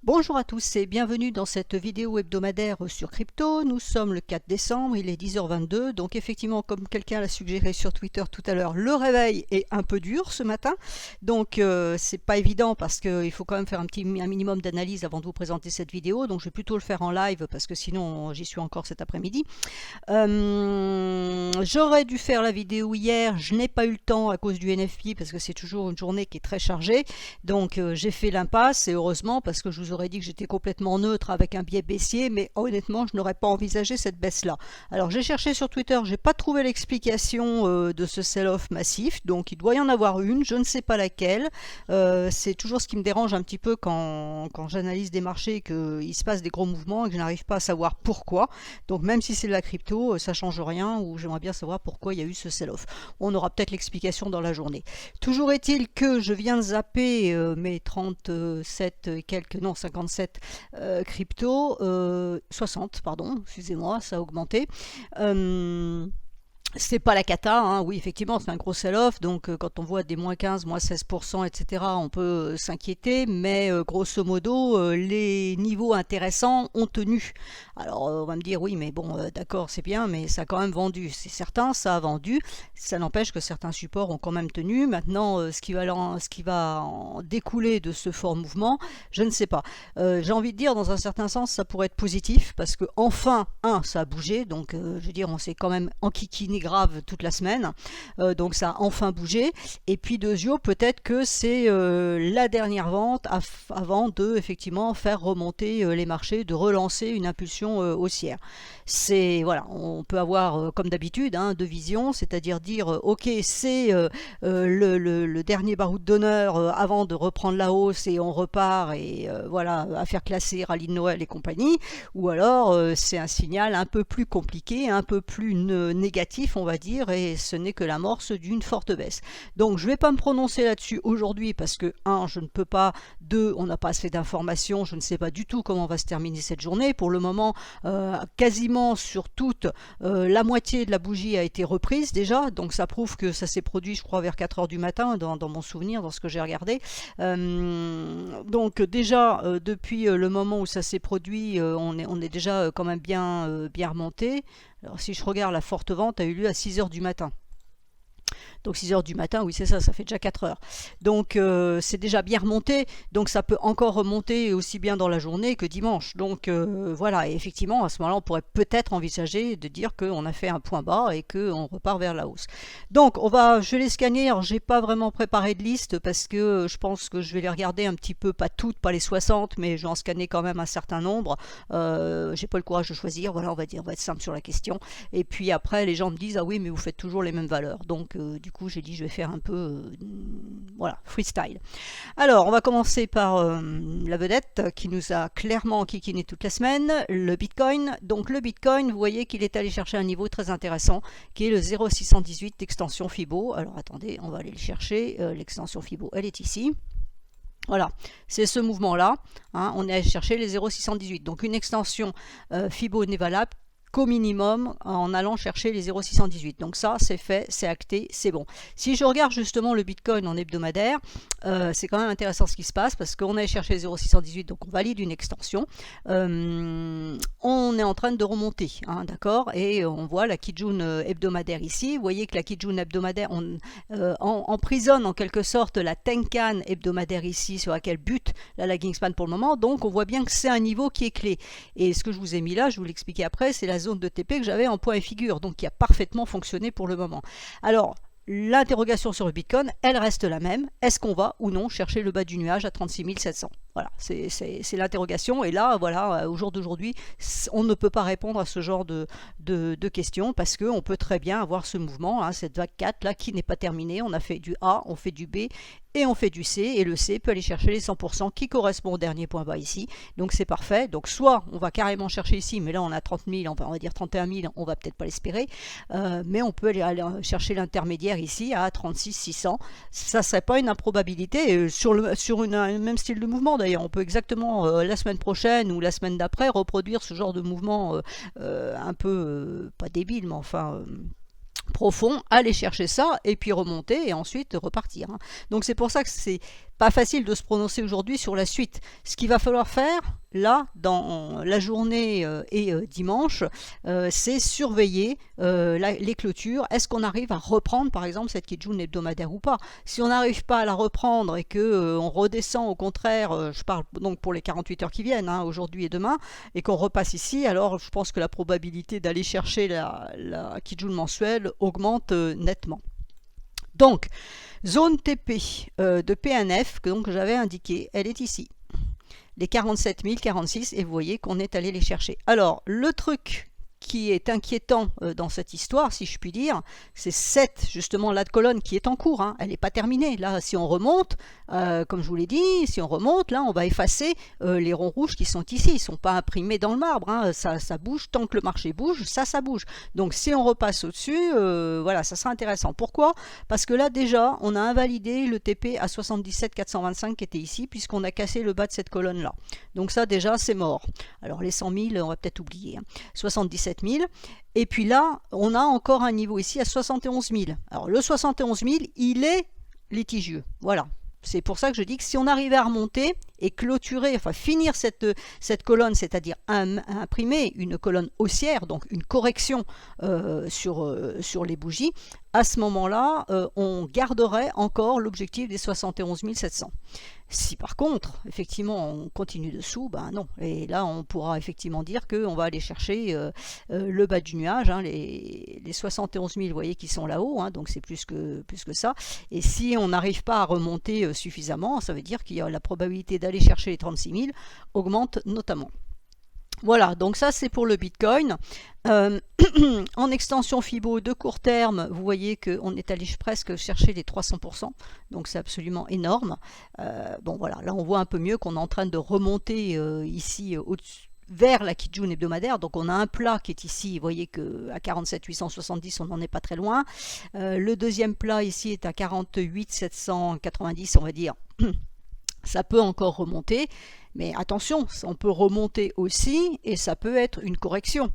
Bonjour à tous et bienvenue dans cette vidéo hebdomadaire sur crypto. Nous sommes le 4 décembre, il est 10h22, donc effectivement comme quelqu'un l'a suggéré sur Twitter tout à l'heure, le réveil est un peu dur ce matin, donc c'est pas évident parce qu'il faut quand même faire un minimum d'analyse avant de vous présenter cette vidéo, donc je vais plutôt le faire en live parce que sinon j'y suis encore cet après-midi. J'aurais dû faire la vidéo hier, je n'ai pas eu le temps à cause du NFP parce que c'est toujours une journée qui est très chargée, donc j'ai fait l'impasse et heureusement parce que je vous aurais dit que j'étais complètement neutre avec un biais baissier, mais honnêtement je n'aurais pas envisagé cette baisse là. Alors j'ai cherché sur Twitter, j'ai pas trouvé l'explication de ce sell-off massif, donc il doit y en avoir une, je ne sais pas laquelle. C'est toujours ce qui me dérange un petit peu quand j'analyse des marchés, qu'il se passe des gros mouvements et que je n'arrive pas à savoir pourquoi. Donc même si c'est de la crypto, ça change rien, ou j'aimerais bien savoir pourquoi il y a eu ce sell-off. On aura peut-être l'explication dans la journée. Toujours est-il que je viens de zapper mes 37 et quelques, non 57 crypto, 60 pardon, excusez-moi, ça a augmenté. C'est pas la cata, hein. Oui effectivement c'est un gros sell-off, donc quand on voit des moins 15, moins 16%, etc., on peut s'inquiéter, mais grosso modo les niveaux intéressants ont tenu. Alors on va me dire oui mais bon d'accord c'est bien, mais ça a quand même vendu, c'est certain, ça a vendu, ça n'empêche que certains supports ont quand même tenu. Maintenant ce qui va en découler de ce fort mouvement, je ne sais pas. J'ai envie de dire dans un certain sens ça pourrait être positif, parce que enfin, ça a bougé, donc je veux dire on s'est quand même enquiquiné grave toute la semaine, donc ça a enfin bougé. Et puis deuxièmement, peut-être que c'est la dernière vente avant de effectivement faire remonter les marchés, de relancer une impulsion haussière. C'est voilà, on peut avoir comme d'habitude deux visions, c'est-à-dire dire ok c'est le dernier baroud d'honneur avant de reprendre la hausse et on repart et voilà à faire classer rallye de Noël et compagnie, ou alors c'est un signal un peu plus compliqué, un peu plus négatif on va dire, et ce n'est que l'amorce d'une forte baisse. Donc je ne vais pas me prononcer là-dessus aujourd'hui parce que je ne peux pas, on n'a pas assez d'informations, je ne sais pas du tout comment va se terminer cette journée. Pour le moment quasiment sur toute la moitié de la bougie a été reprise déjà, donc ça prouve que ça s'est produit je crois vers 4h du matin dans mon souvenir, dans ce que j'ai regardé. Donc déjà depuis le moment où ça s'est produit, on est déjà quand même bien remonté. Alors si je regarde, la forte vente a eu lieu à 6h du matin. Donc 6h du matin, oui c'est ça, ça fait déjà 4 heures. Donc c'est déjà bien remonté, donc ça peut encore remonter aussi bien dans la journée que dimanche. Donc voilà, et effectivement à ce moment-là on pourrait peut-être envisager de dire qu'on a fait un point bas et qu'on repart vers la hausse. Donc je vais les scanner. Alors j'ai pas vraiment préparé de liste parce que je pense que je vais les regarder un petit peu, pas toutes, pas les 60, mais je vais en scanner quand même un certain nombre. J'ai pas le courage de choisir, voilà, on va être simple sur la question. Et puis après les gens me disent ah oui mais vous faites toujours les mêmes valeurs, donc du coup j'ai dit je vais faire un peu voilà, freestyle. Alors on va commencer par la vedette qui nous a clairement enquiquiné toute la semaine, le Bitcoin. Donc le Bitcoin, vous voyez qu'il est allé chercher un niveau très intéressant qui est le 0,618 d'extension Fibo. Alors attendez, on va aller le chercher, l'extension Fibo elle est ici. Voilà, c'est ce mouvement-là, on est allé chercher les 0,618. Donc une extension Fibo n'est valable qu'au minimum en allant chercher les 0,618. Donc ça, c'est fait, c'est acté, c'est bon. Si je regarde justement le Bitcoin en hebdomadaire, c'est quand même intéressant ce qui se passe parce qu'on allait chercher les 0,618, donc on valide une extension. On est en train de remonter, d'accord, et on voit la Kijun hebdomadaire ici. Vous voyez que la Kijun hebdomadaire emprisonne en quelque sorte la Tenkan hebdomadaire ici, sur laquelle bute la lagging span pour le moment. Donc on voit bien que c'est un niveau qui est clé. Et ce que je vous ai mis là, je vous l'expliquer après, c'est la zone de TP que j'avais en point et figure, donc qui a parfaitement fonctionné pour le moment. Alors l'interrogation sur le Bitcoin, elle reste la même. Est-ce qu'on va ou non chercher le bas du nuage à 36 700? Voilà, c'est l'interrogation. Et là, voilà, au jour d'aujourd'hui, on ne peut pas répondre à ce genre de questions parce qu'on peut très bien avoir ce mouvement, cette vague 4 là qui n'est pas terminée. On a fait du A, on fait du B et on fait du C. Et le C peut aller chercher les 100% qui correspond au dernier point bas ici. Donc c'est parfait. Donc soit on va carrément chercher ici, mais là on a 30 000, on va dire 31 000, on va peut-être pas l'espérer. Mais on peut aller chercher l'intermédiaire ici à 36 600. Ça serait pas une improbabilité sur un même style de mouvement. D'ailleurs, on peut exactement la semaine prochaine ou la semaine d'après reproduire ce genre de mouvement un peu, pas débile, mais enfin profond, aller chercher ça et puis remonter et ensuite repartir, hein. Donc c'est pour ça que c'est pas facile de se prononcer aujourd'hui sur la suite. Ce qu'il va falloir faire là dans la journée et dimanche, c'est surveiller les clôtures. Est-ce qu'on arrive à reprendre par exemple cette Kijun hebdomadaire ou pas? Si on n'arrive pas à la reprendre et que on redescend au contraire, je parle donc pour les 48 heures qui viennent, hein, aujourd'hui et demain, et qu'on repasse ici, alors je pense que la probabilité d'aller chercher la Kijun mensuelle augmente nettement. Donc, zone TP de PNF, que donc j'avais indiqué, elle est ici. Les 47 000, 46, et vous voyez qu'on est allé les chercher. Alors, le truc qui est inquiétant dans cette histoire, si je puis dire, c'est cette, justement, la colonne qui est en cours, hein. Elle n'est pas terminée. Là, si on remonte, comme je vous l'ai dit, si on remonte, là, on va effacer les ronds rouges qui sont ici. Ils ne sont pas imprimés dans le marbre, hein. Ça bouge, tant que le marché bouge, ça bouge. Donc, si on repasse au-dessus, voilà, ça sera intéressant. Pourquoi? Parce que là, déjà, on a invalidé le TP à 77 425 qui était ici, puisqu'on a cassé le bas de cette colonne-là. Donc ça, déjà, c'est mort. Alors, les 100 000, on va peut-être oublier, hein. 77 000. Et puis là, on a encore un niveau ici à 71 000. Alors le 71 000, il est litigieux. Voilà. C'est pour ça que je dis que si on arrivait à remonter et clôturer, enfin finir cette colonne, c'est-à-dire imprimer une colonne haussière, donc une correction sur les bougies, à ce moment-là, on garderait encore l'objectif des 71 700. Si par contre, effectivement, on continue dessous, ben non. Et là, on pourra effectivement dire qu'on va aller chercher le bas du nuage, hein, les 71 000, vous voyez, qui sont là-haut, hein, donc c'est plus que ça. Et si on n'arrive pas à remonter suffisamment, ça veut dire qu'il y a la probabilité d'aller chercher les 36 000 augmente notamment. Voilà, donc ça c'est pour le Bitcoin. En extension Fibo de court terme, vous voyez qu'on est allé presque chercher les 300%, donc c'est absolument énorme. Bon voilà, là on voit un peu mieux qu'on est en train de remonter ici vers la Kijun hebdomadaire. Donc on a un plat qui est ici, vous voyez qu'à 47 870 on n'en est pas très loin. Le deuxième plat ici est à 48 790, on va dire. Ça peut encore remonter, mais attention, on peut remonter aussi et ça peut être une correction.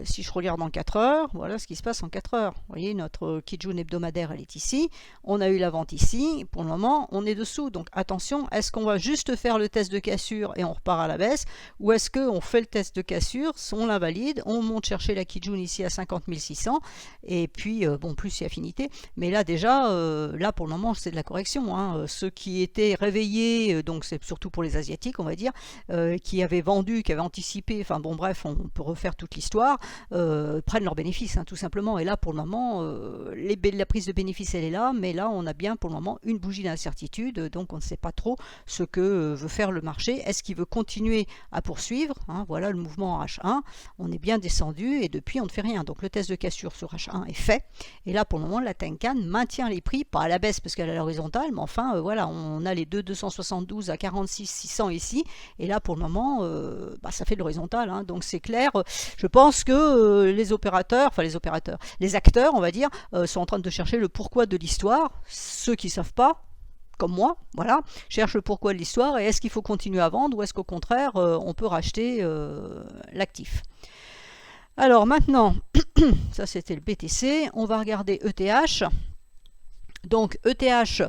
Si je regarde en 4 heures, voilà ce qui se passe en 4 heures. Vous voyez, notre Kijun hebdomadaire, elle est ici. On a eu la vente ici. Pour le moment, on est dessous. Donc attention, est-ce qu'on va juste faire le test de cassure et on repart à la baisse? Ou est-ce qu'on fait le test de cassure, on l'invalide, on monte chercher la Kijun ici à 50 600 et puis, bon, plus si affinité. Mais là déjà, là pour le moment, c'est de la correction, hein. Ceux qui étaient réveillés, donc c'est surtout pour les Asiatiques, on va dire, qui avaient vendu, qui avaient anticipé, enfin bon bref, on peut refaire toute l'histoire, prennent leurs bénéfices, hein, tout simplement. Et là pour le moment la prise de bénéfice elle est là, mais là on a bien pour le moment une bougie d'incertitude, donc on ne sait pas trop ce que veut faire le marché. Est-ce qu'il veut continuer à poursuivre, hein? Voilà le mouvement en H1, on est bien descendu et depuis on ne fait rien. Donc le test de cassure sur H1 est fait, et là pour le moment la Tenkan maintient les prix, pas à la baisse parce qu'elle est à l'horizontale, mais enfin voilà, on a les 272 à 46 600 ici, et là pour le moment ça fait de l'horizontale, hein. Donc c'est clair, je pense que les acteurs, on va dire, sont en train de chercher le pourquoi de l'histoire. Ceux qui ne savent pas, comme moi, voilà, cherchent le pourquoi de l'histoire et est-ce qu'il faut continuer à vendre ou est-ce qu'au contraire, on peut racheter l'actif. Alors maintenant, ça c'était le BTC, on va regarder ETH. Donc ETH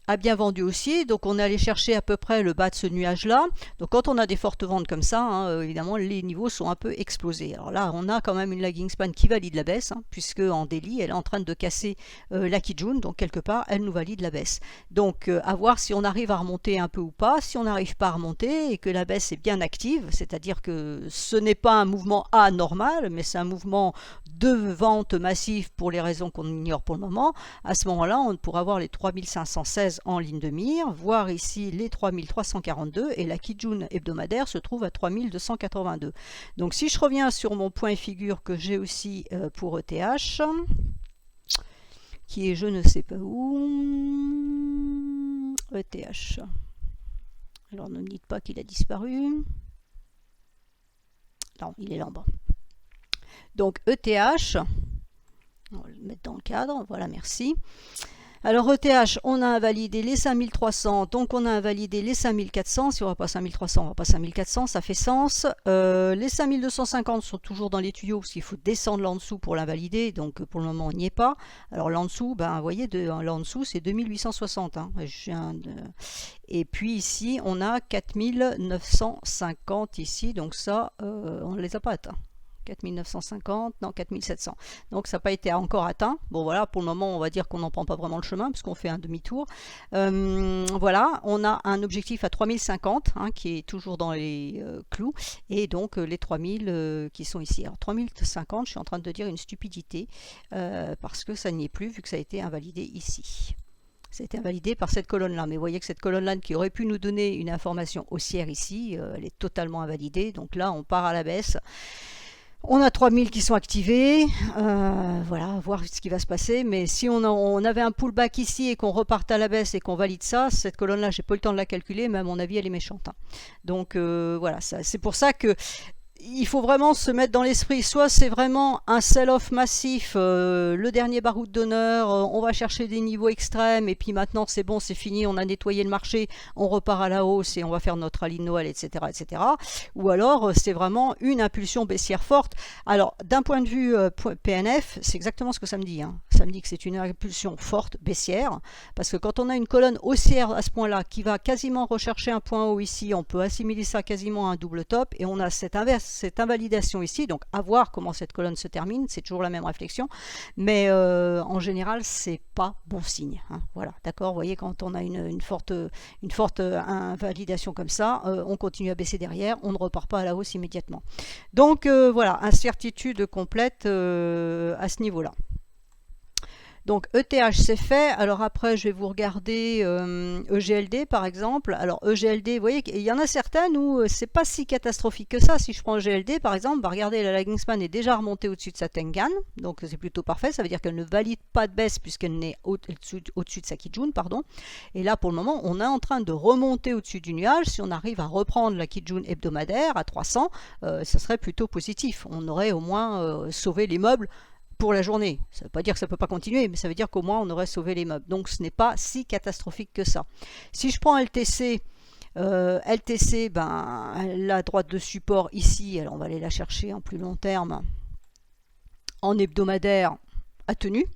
a bien vendu aussi, donc on est allé chercher à peu près le bas de ce nuage-là. Donc quand on a des fortes ventes comme ça, hein, évidemment les niveaux sont un peu explosés. Alors là, on a quand même une lagging span qui valide la baisse, hein, puisque en daily, elle est en train de casser la Kijun, donc quelque part, elle nous valide la baisse. Donc à voir si on arrive à remonter un peu ou pas. Si on n'arrive pas à remonter et que la baisse est bien active, c'est-à-dire que ce n'est pas un mouvement anormal, mais c'est un mouvement de vente massive pour les raisons qu'on ignore pour le moment, à ce moment-là, on pourra avoir les 3516 en ligne de mire, voir ici les 3342 et la Kijun hebdomadaire se trouve à 3282. Donc si je reviens sur mon point et figure que j'ai aussi pour ETH, qui est je ne sais pas où, ETH. Alors ne me dites pas qu'il a disparu. Non, il est là en bas. Donc ETH, on va le mettre dans le cadre, voilà, merci. Alors ETH, on a invalidé les 5300, donc on a invalidé les 5400. Si on va pas 5300, on va pas 5400, ça fait sens. Les 5250 sont toujours dans les tuyaux parce qu'il faut descendre là en dessous pour l'invalider, donc pour le moment on n'y est pas. Alors là en dessous, ben, vous voyez, là en dessous c'est 2860. Hein. Et puis ici on a 4950 ici, donc ça on ne les a pas atteints. 4950, non 4700. Donc ça n'a pas été encore atteint. Bon voilà, pour le moment on va dire qu'on n'en prend pas vraiment le chemin puisqu'on fait un demi-tour. Voilà, on a un objectif à 3050 hein, qui est toujours dans les clous et donc les 3000 qui sont ici. Alors 3050, je suis en train de dire une stupidité parce que ça n'y est plus vu que ça a été invalidé ici. Ça a été invalidé par cette colonne-là. Mais vous voyez que cette colonne-là qui aurait pu nous donner une information haussière ici, elle est totalement invalidée. Donc là, on part à la baisse. On a 3000 qui sont activés, voilà, voir ce qui va se passer. Mais si on avait un pullback ici et qu'on reparte à la baisse et qu'on valide ça, cette colonne-là, j'ai pas eu le temps de la calculer, mais à mon avis, elle est méchante. Hein. Donc voilà, c'est pour ça que il faut vraiment se mettre dans l'esprit, soit c'est vraiment un sell-off massif, le dernier baroud d'honneur, on va chercher des niveaux extrêmes et puis maintenant c'est bon, c'est fini, on a nettoyé le marché, on repart à la hausse et on va faire notre rallye de Noël, etc., etc. Ou alors c'est vraiment une impulsion baissière forte. Alors d'un point de vue PNF, c'est exactement ce que ça me dit. Hein. Ça me dit que c'est une impulsion forte baissière, parce que quand on a une colonne haussière à ce point-là qui va quasiment rechercher un point haut ici, on peut assimiler ça quasiment à un double top et on a cette invalidation ici, donc à voir comment cette colonne se termine, c'est toujours la même réflexion, mais en général c'est pas bon signe. Hein. Voilà, d'accord, vous voyez quand on a une forte invalidation comme ça, on continue à baisser derrière, on ne repart pas à la hausse immédiatement. Donc voilà, incertitude complète à ce niveau-là. Donc ETH c'est fait. Alors après je vais vous regarder EGLD par exemple. Alors EGLD, vous voyez qu'il y en a certaines où c'est pas si catastrophique que ça. Si je prends EGLD par exemple, bah regardez, la lagging span est déjà remontée au-dessus de sa Tenkan, donc c'est plutôt parfait. Ça veut dire qu'elle ne valide pas de baisse puisqu'elle n'est au-dessus de sa Kijun, pardon. Et là pour le moment on est en train de remonter au-dessus du nuage. Si on arrive à reprendre la Kijun hebdomadaire à 300, ça serait plutôt positif. On aurait au moins sauvé les meubles pour la journée. Ça ne veut pas dire que ça ne peut pas continuer, mais ça veut dire qu'au moins on aurait sauvé les meubles. Donc ce n'est pas si catastrophique que ça. Si je prends LTC, ben, la droite de support ici, alors on va aller la chercher en plus long terme, en hebdomadaire, a tenu.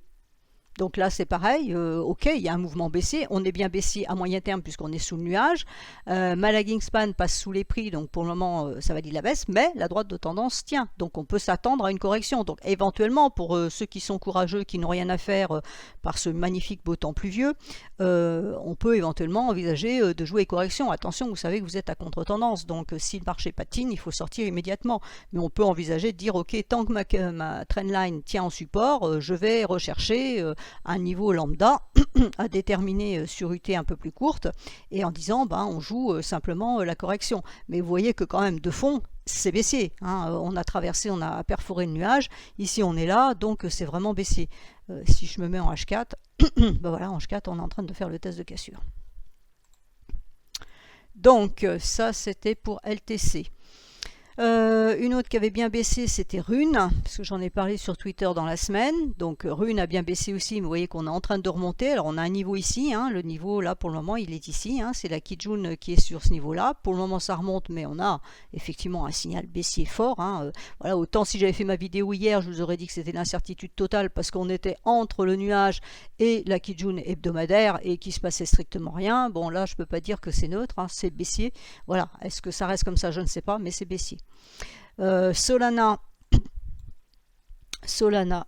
Donc là c'est pareil, ok, il y a un mouvement baissier, on est bien baissier à moyen terme puisqu'on est sous le nuage, ma lagging span passe sous les prix, donc pour le moment ça valide la baisse, mais la droite de tendance tient, donc on peut s'attendre à une correction. Donc éventuellement pour ceux qui sont courageux, qui n'ont rien à faire par ce magnifique beau temps pluvieux, on peut éventuellement envisager de jouer correction. Attention, vous savez que vous êtes à contre-tendance, donc si le marché patine, il faut sortir immédiatement, mais on peut envisager de dire ok, tant que ma trendline tient en support, je vais rechercher un niveau lambda à déterminer sur UT un peu plus courte et en disant ben, on joue simplement la correction. Mais vous voyez que quand même de fond c'est baissier, hein. On a traversé, on a perforé le nuage, ici on est là, donc c'est vraiment baissier. Si je me mets en H4, ben voilà, en H4 on est en train de faire le test de cassure. Donc ça c'était pour LTC. Une autre qui avait bien baissé, c'était Rune, parce que j'en ai parlé sur Twitter dans la semaine. Donc Rune a bien baissé aussi, mais vous voyez qu'on est en train de remonter. Alors on a un niveau ici, hein, le niveau là pour le moment il est ici, hein, c'est la Kijun qui est sur ce niveau-là. Pour le moment ça remonte, mais on a effectivement un signal baissier fort. Hein. Voilà, autant si j'avais fait ma vidéo hier, je vous aurais dit que c'était l'incertitude totale parce qu'on était entre le nuage et la Kijun hebdomadaire et qu'il se passait strictement rien. Bon là je peux pas dire que c'est neutre, hein, c'est baissier. Voilà, est-ce que ça reste comme ça, je ne sais pas, mais c'est baissier. Solana,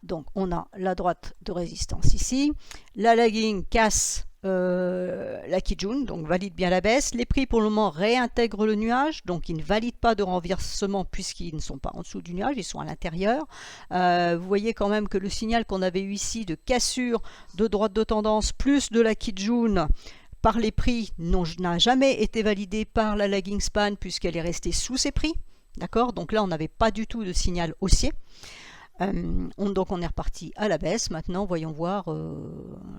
donc on a la droite de résistance ici, la lagging casse la Kijun, donc valide bien la baisse. Les prix pour le moment réintègrent le nuage, donc ils ne valident pas de renversement puisqu'ils ne sont pas en dessous du nuage, ils sont à l'intérieur. Vous voyez quand même que le signal qu'on avait eu ici de cassure de droite de tendance plus de la Kijun par les prix n'a jamais été validé par la lagging span puisqu'elle est restée sous ses prix. D'accord, donc là on n'avait pas du tout de signal haussier. Donc on est reparti à la baisse. Maintenant, voyons voir,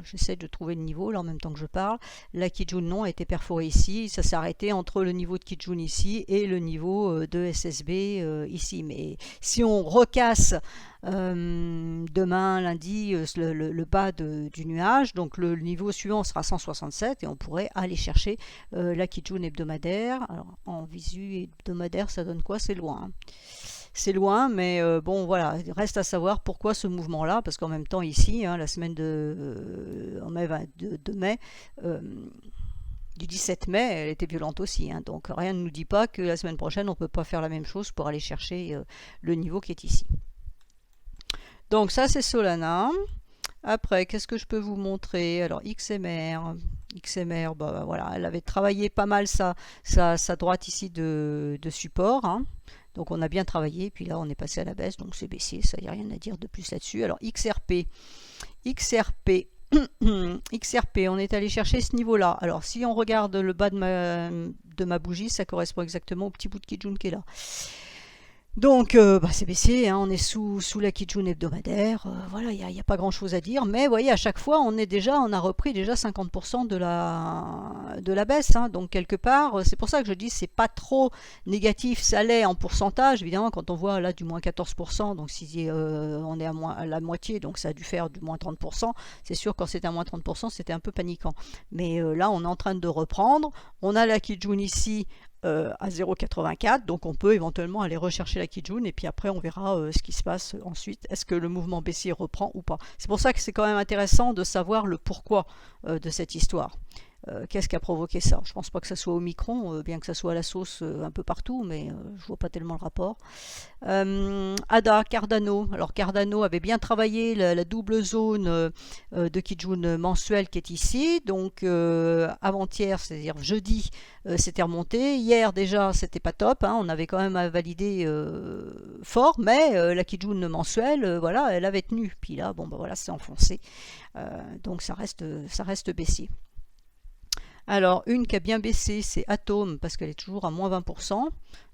j'essaie de trouver le niveau là en même temps que je parle. La Kijun non a été perforée ici, ça s'est arrêté entre le niveau de Kijun ici et le niveau de SSB ici. Mais si on recasse demain lundi le bas du nuage, donc le niveau suivant sera 167 et on pourrait aller chercher la Kijun hebdomadaire. Alors en visu hebdomadaire ça donne quoi? C'est loin, hein. C'est loin, mais bon voilà, il reste à savoir pourquoi ce mouvement-là, parce qu'en même temps ici, hein, la semaine de mai, du 17 mai, elle était violente aussi, hein, donc rien ne nous dit pas que la semaine prochaine on ne peut pas faire la même chose pour aller chercher le niveau qui est ici. Donc ça c'est Solana. Après, qu'est-ce que je peux vous montrer? Alors XMR, bah, voilà, elle avait travaillé pas mal sa droite ici de support, hein. Donc on a bien travaillé, puis là on est passé à la baisse, donc c'est baissier, ça n'y a rien à dire de plus là-dessus. Alors XRP, XRP, on est allé chercher ce niveau-là. Alors si on regarde le bas de ma bougie, ça correspond exactement au petit bout de Kijun qui est là. Donc c'est baissier, hein, on est sous la Kijun hebdomadaire, voilà, il n'y a pas grand chose à dire, mais vous voyez à chaque fois on a repris déjà 50% de la baisse, hein, donc quelque part, c'est pour ça que je dis c'est pas trop négatif, ça l'est en pourcentage, évidemment quand on voit là du moins 14%, donc si on est à la moitié, donc ça a dû faire du moins 30%, c'est sûr quand c'était à moins 30% c'était un peu paniquant, mais là on est en train de reprendre, on a la Kijun ici, à 0,84, donc on peut éventuellement aller rechercher la Kijun et puis après on verra ce qui se passe ensuite, est-ce que le mouvement baissier reprend ou pas. C'est pour ça que c'est quand même intéressant de savoir le pourquoi de cette histoire. Qu'est-ce qui a provoqué ça? Je pense pas que ça soit Omicron, bien que ça soit à la sauce un peu partout, mais je vois pas tellement le rapport. ADA, Cardano. Alors Cardano avait bien travaillé la double zone de Kijun mensuel qui est ici. Donc avant-hier, c'est-à-dire jeudi, c'était remonté. Hier déjà, c'était pas top, hein. On avait quand même validé fort, mais la Kijun mensuelle, voilà, elle avait tenu. Puis là, bon, bah voilà, c'est enfoncé. Donc ça reste baissier. Alors, une qui a bien baissé, c'est Atom, parce qu'elle est toujours à moins 20%.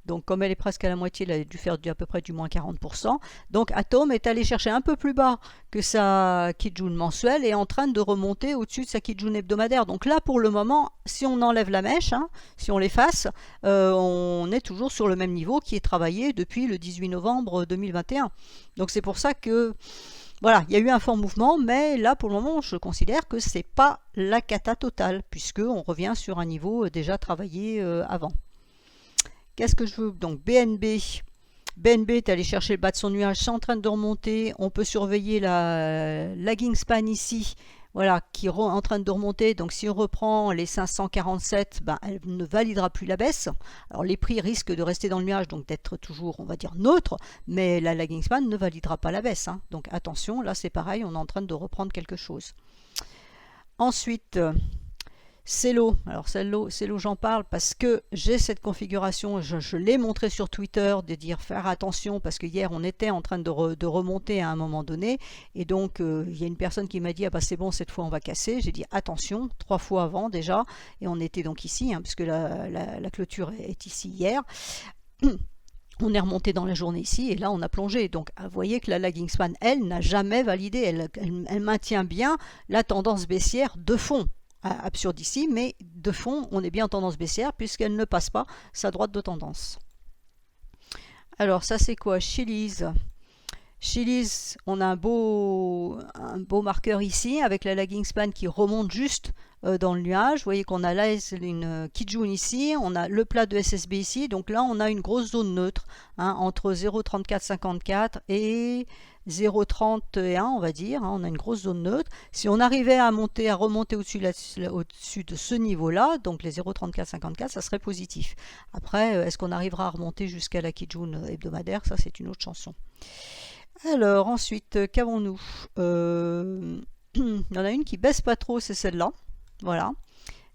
Donc, comme elle est presque à la moitié, elle a dû faire à peu près du moins 40%. Donc, Atom est allé chercher un peu plus bas que sa Kijun mensuelle et est en train de remonter au-dessus de sa Kijun hebdomadaire. Donc là, pour le moment, si on enlève la mèche, hein, si on l'efface, on est toujours sur le même niveau qui est travaillé depuis le 18 novembre 2021. Donc, c'est pour ça que... Voilà, il y a eu un fort mouvement, mais là, pour le moment, je considère que ce n'est pas la cata totale, puisqu'on revient sur un niveau déjà travaillé avant. Qu'est-ce que je veux? Donc, BNB. BNB est allé chercher le bas de son nuage, c'est en train de remonter. On peut surveiller la lagging span ici, voilà, qui est en train de remonter. Donc si on reprend les 547, ben, elle ne validera plus la baisse. Alors les prix risquent de rester dans le nuage, donc d'être toujours, on va dire, neutre, mais la lagging span ne validera pas la baisse, hein. Donc attention, là c'est pareil, on est en train de reprendre quelque chose. Ensuite, Celo, alors Celo j'en parle parce que j'ai cette configuration, je l'ai montré sur Twitter, de dire faire attention parce que hier on était en train de remonter à un moment donné et donc il y a une personne qui m'a dit ah bah c'est bon cette fois on va casser, j'ai dit attention 3 fois avant déjà et on était donc ici hein, puisque la clôture est ici hier. On est remonté dans la journée ici et là on a plongé. Donc vous voyez que la lagging span, elle, n'a jamais validé. Elle maintient bien la tendance baissière de fond. Absurde ici, mais de fond, on est bien en tendance baissière puisqu'elle ne passe pas sa droite de tendance. Alors ça c'est quoi? Chili's. Chili's, on a un beau marqueur ici avec la lagging span qui remonte juste dans le nuage. Vous voyez qu'on a là une Kijun ici, on a le plat de SSB ici, donc là on a une grosse zone neutre hein, entre 0,3454 et 0,31 on va dire, hein, on a une grosse zone neutre. Si on arrivait à remonter au-dessus de ce niveau-là, donc les 0,3454, ça serait positif. Après, est-ce qu'on arrivera à remonter jusqu'à la Kijun hebdomadaire? Ça c'est une autre chanson. Alors ensuite, qu'avons-nous? Il y en a une qui baisse pas trop, c'est celle-là. Voilà,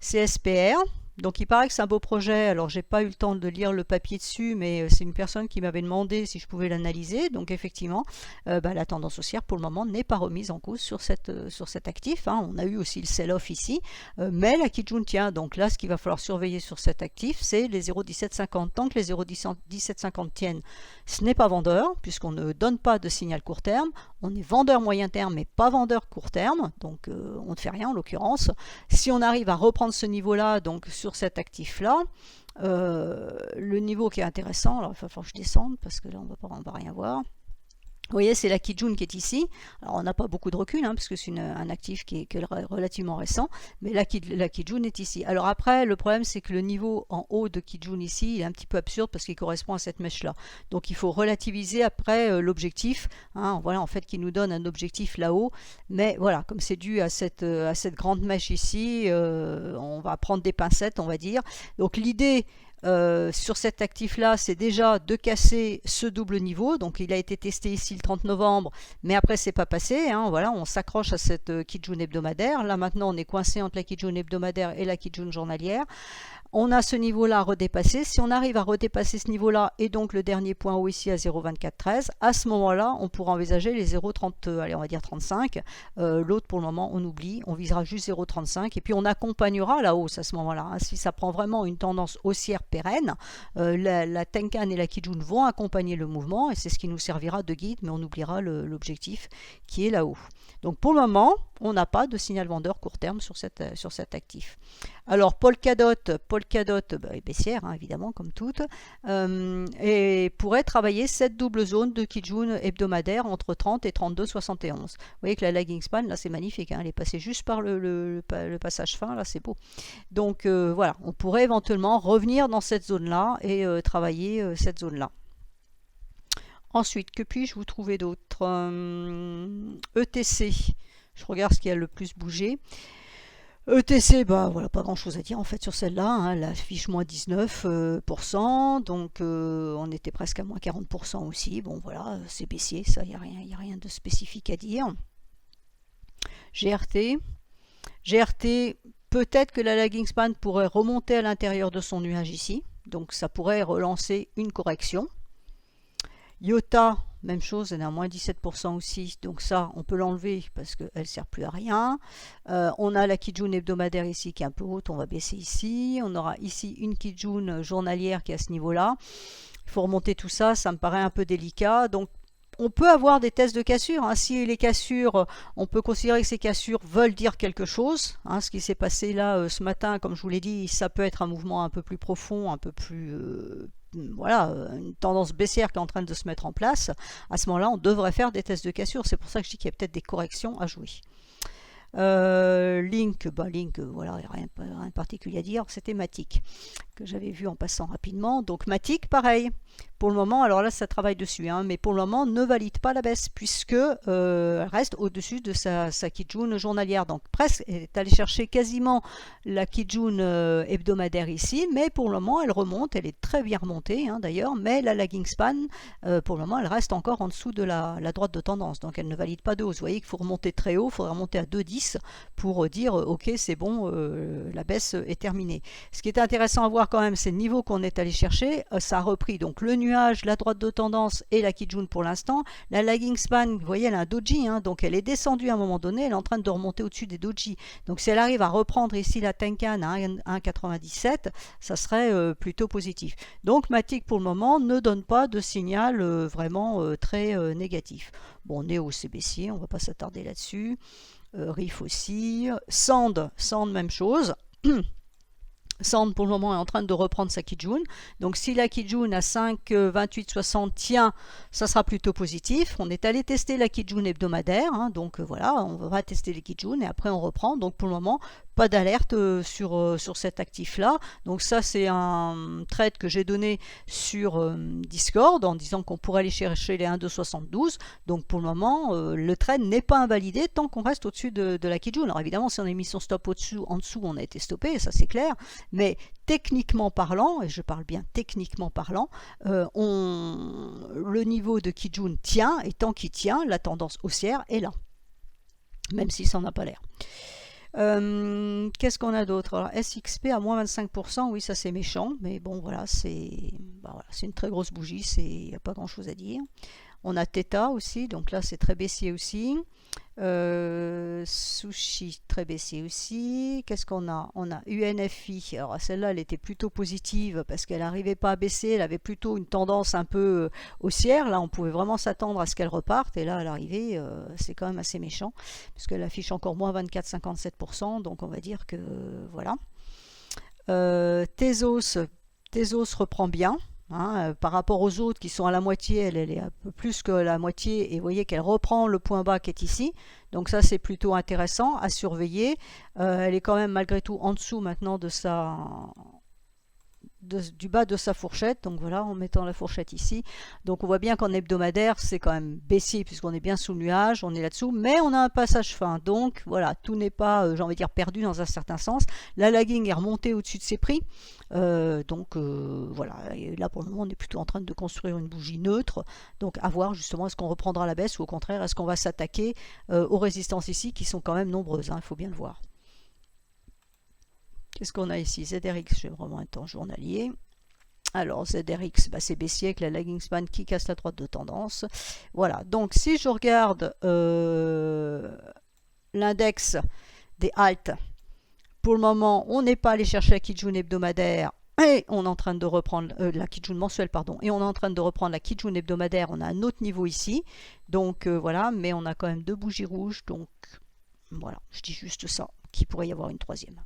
c'est SPR. Donc il paraît que c'est un beau projet. Alors j'ai pas eu le temps de lire le papier dessus, mais c'est une personne qui m'avait demandé si je pouvais l'analyser. Donc effectivement, la tendance haussière pour le moment n'est pas remise en cause sur cet actif, hein. On a eu aussi le sell-off ici, mais la Kijun tient. Donc là, ce qu'il va falloir surveiller sur cet actif, c'est les 0,1750. Tant que les 0,1750 tiennent, ce n'est pas vendeur, puisqu'on ne donne pas de signal court terme. On est vendeur moyen terme, mais pas vendeur court terme. Donc on ne fait rien en l'occurrence. Si on arrive à reprendre ce niveau-là, donc sur cet actif-là, le niveau qui est intéressant, alors il va falloir que je descende parce que là on va rien voir. Vous voyez, c'est la Kijun qui est ici. Alors, on n'a pas beaucoup de recul, hein, parce que c'est un actif qui est relativement récent, mais la Kijun est ici. Alors après, le problème, c'est que le niveau en haut de Kijun ici, il est un petit peu absurde parce qu'il correspond à cette mèche-là. Donc, il faut relativiser après l'objectif, hein, voilà, en fait, qui nous donne un objectif là-haut. Mais voilà, comme c'est dû à cette grande mèche ici, on va prendre des pincettes, on va dire. Donc, l'idée... sur cet actif-là, c'est déjà de casser ce double niveau. Donc, il a été testé ici le 30 novembre, mais après, c'est pas passé, hein. Voilà, on s'accroche à cette Kijun hebdomadaire. Là, maintenant, on est coincé entre la Kijun hebdomadaire et la Kijun journalière. On a ce niveau-là à redépasser. Si on arrive à redépasser ce niveau-là et donc le dernier point haut ici à 0,2413, à ce moment-là, on pourra envisager les 0,30, allez, on va dire 35. L'autre, pour le moment, on oublie. On visera juste 0,35 et puis on accompagnera la hausse à ce moment-là, hein. Si ça prend vraiment une tendance haussière pérenne, la Tenkan et la Kijun vont accompagner le mouvement et c'est ce qui nous servira de guide, mais on oubliera l'objectif qui est là-haut. Donc pour le moment, on n'a pas de signal vendeur court terme sur cet actif. Alors Polkadot est baissière, hein, évidemment, comme toutes, et pourrait travailler cette double zone de Kijun hebdomadaire entre 30 et 32,71. Vous voyez que la lagging span, là, c'est magnifique, hein, elle est passée juste par le passage fin, là, c'est beau. Donc voilà, on pourrait éventuellement revenir dans cette zone-là et travailler cette zone-là. Ensuite, que puis-je vous trouver d'autre? ETC, je regarde ce qui a le plus bougé. ETC, bah voilà, pas grand chose à dire en fait sur celle-là, hein, elle affiche moins 19%, donc on était presque à moins 40% aussi. Bon voilà, c'est baissier, ça, il n'y a rien de spécifique à dire. GRT, peut-être que la lagging span pourrait remonter à l'intérieur de son nuage ici, donc ça pourrait relancer une correction. IOTA, même chose, elle est à moins 17% aussi, donc ça, on peut l'enlever parce qu'elle ne sert plus à rien. On a la Kijun hebdomadaire ici qui est un peu haute, on va baisser ici. On aura ici une Kijun journalière qui est à ce niveau-là. Il faut remonter tout ça, ça me paraît un peu délicat. Donc, on peut avoir des tests de cassure, hein. Si les cassures, on peut considérer que ces cassures veulent dire quelque chose, hein. Ce qui s'est passé là ce matin, comme je vous l'ai dit, ça peut être un mouvement un peu plus profond, un peu plus... voilà, une tendance baissière qui est en train de se mettre en place. À ce moment-là, on devrait faire des tests de cassure. C'est pour ça que je dis qu'il y a peut-être des corrections à jouer. Link, voilà, rien de particulier à dire. C'était Matic que j'avais vu en passant rapidement. Donc Matic, pareil. Pour le moment, alors là, ça travaille dessus, hein, mais pour le moment, ne valide pas la baisse puisque elle reste au-dessus de sa Kijun journalière. Donc presque, elle est allée chercher quasiment la Kijun hebdomadaire ici, mais pour le moment, elle remonte. Elle est très bien remontée, hein, d'ailleurs, mais la lagging span, pour le moment, elle reste encore en dessous de la droite de tendance. Donc elle ne valide pas de hausse. Vous voyez qu'il faut remonter très haut, il faudrait remonter à 2,10 pour dire ok, c'est bon, la baisse est terminée. Ce qui est intéressant à voir quand même, c'est le niveau qu'on est allé chercher. Ça a repris donc le nuage, la droite de tendance et la Kijun pour l'instant. La lagging span, vous voyez, elle a un doji, hein, donc elle est descendue à un moment donné, elle est en train de remonter au-dessus des doji. Donc si elle arrive à reprendre ici la Tenkan à 1,97, ça serait plutôt positif. Donc Matic pour le moment ne donne pas de signal vraiment très négatif. Bon, Neo c'est baissier, on ne va pas s'attarder là-dessus. Riff aussi. Sand, même chose. Sand pour le moment est en train de reprendre sa Kijun. Donc si la Kijun à 5,2860 tient, ça sera plutôt positif. On est allé tester la Kijun hebdomadaire, hein, donc voilà, on va tester les Kijun et après on reprend. Donc pour le moment, pas d'alerte sur cet actif-là. Donc ça, c'est un trade que j'ai donné sur Discord en disant qu'on pourrait aller chercher les 1,272. Donc pour le moment, le trade n'est pas invalidé tant qu'on reste au-dessus de la Kijun. Alors évidemment, si on a mis son stop en dessous, on a été stoppé, ça c'est clair. Mais techniquement parlant, et je parle bien techniquement parlant, le niveau de Kijun tient, et tant qu'il tient, la tendance haussière est là. Même si ça n'en a pas l'air. Qu'est-ce qu'on a d'autre? Alors SXP à moins 25%, oui ça c'est méchant, mais bon voilà, c'est une très grosse bougie, il n'y a pas grand chose à dire. On a Theta aussi, donc là c'est très baissier aussi. Sushi très baissier aussi. Qu'est-ce qu'on a? On a UNFI. Alors celle-là, elle était plutôt positive parce qu'elle n'arrivait pas à baisser. Elle avait plutôt une tendance un peu haussière. Là, on pouvait vraiment s'attendre à ce qu'elle reparte. Et là, à l'arrivée, c'est quand même assez méchant puisqu'elle affiche encore moins 24,57%. Donc on va dire que voilà. Tezos, Tezos reprend bien. Hein, par rapport aux autres qui sont à la moitié, elle est un peu plus que la moitié et vous voyez qu'elle reprend le point bas qui est ici. Donc ça c'est plutôt intéressant à surveiller. Elle est quand même malgré tout en dessous maintenant du bas de sa fourchette, donc voilà, en mettant la fourchette ici. Donc on voit bien qu'en hebdomadaire c'est quand même baissier puisqu'on est bien sous le nuage, on est là-dessous, mais on a un passage fin, donc voilà, tout n'est pas, j'ai envie de dire, perdu dans un certain sens. La lagging est remontée au-dessus de ses prix, voilà, et là pour le moment on est plutôt en train de construire une bougie neutre, donc à voir justement est-ce qu'on reprendra la baisse ou au contraire est-ce qu'on va s'attaquer aux résistances ici qui sont quand même nombreuses, il faut bien le voir. Qu'est-ce qu'on a ici? ZRX, j'ai vraiment un temps journalier. Alors ZRX, c'est baissier avec la lagging span qui casse la droite de tendance. Voilà, donc si je regarde l'index des halts, pour le moment, on n'est pas allé chercher la Kijun hebdomadaire et on est en train de reprendre la Kijun mensuelle, pardon, et on est en train de reprendre la Kijun hebdomadaire. On a un autre niveau ici, donc voilà, mais on a quand même deux bougies rouges, donc voilà, je dis juste ça, qu'il pourrait y avoir une troisième.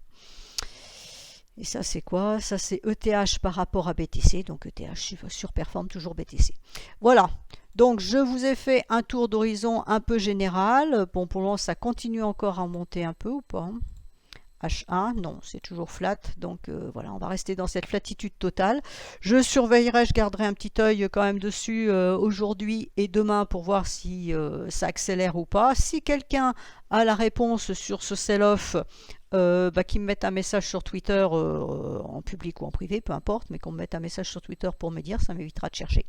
Et ça c'est quoi? Ça c'est ETH par rapport à BTC, donc ETH surperforme toujours BTC. Voilà, donc je vous ai fait un tour d'horizon un peu général. Bon, pour le moment ça continue encore à monter un peu ou pas? H1, non, c'est toujours flat, donc voilà, on va rester dans cette flatitude totale. Je surveillerai, je garderai un petit œil quand même dessus aujourd'hui et demain pour voir si ça accélère ou pas. Si quelqu'un a la réponse sur ce sell-off, qu'il me mette un message sur Twitter en public ou en privé, peu importe, mais qu'on me mette un message sur Twitter pour me dire, ça m'évitera de chercher.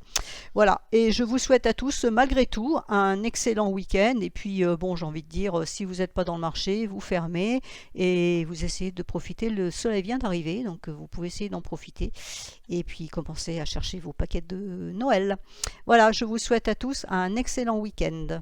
Voilà, et je vous souhaite à tous, malgré tout, un excellent week-end. Et puis, bon, j'ai envie de dire, si vous n'êtes pas dans le marché, vous fermez et vous essayez de profiter. Le soleil vient d'arriver, donc vous pouvez essayer d'en profiter. Et puis, commencer à chercher vos paquets de Noël. Voilà, je vous souhaite à tous un excellent week-end.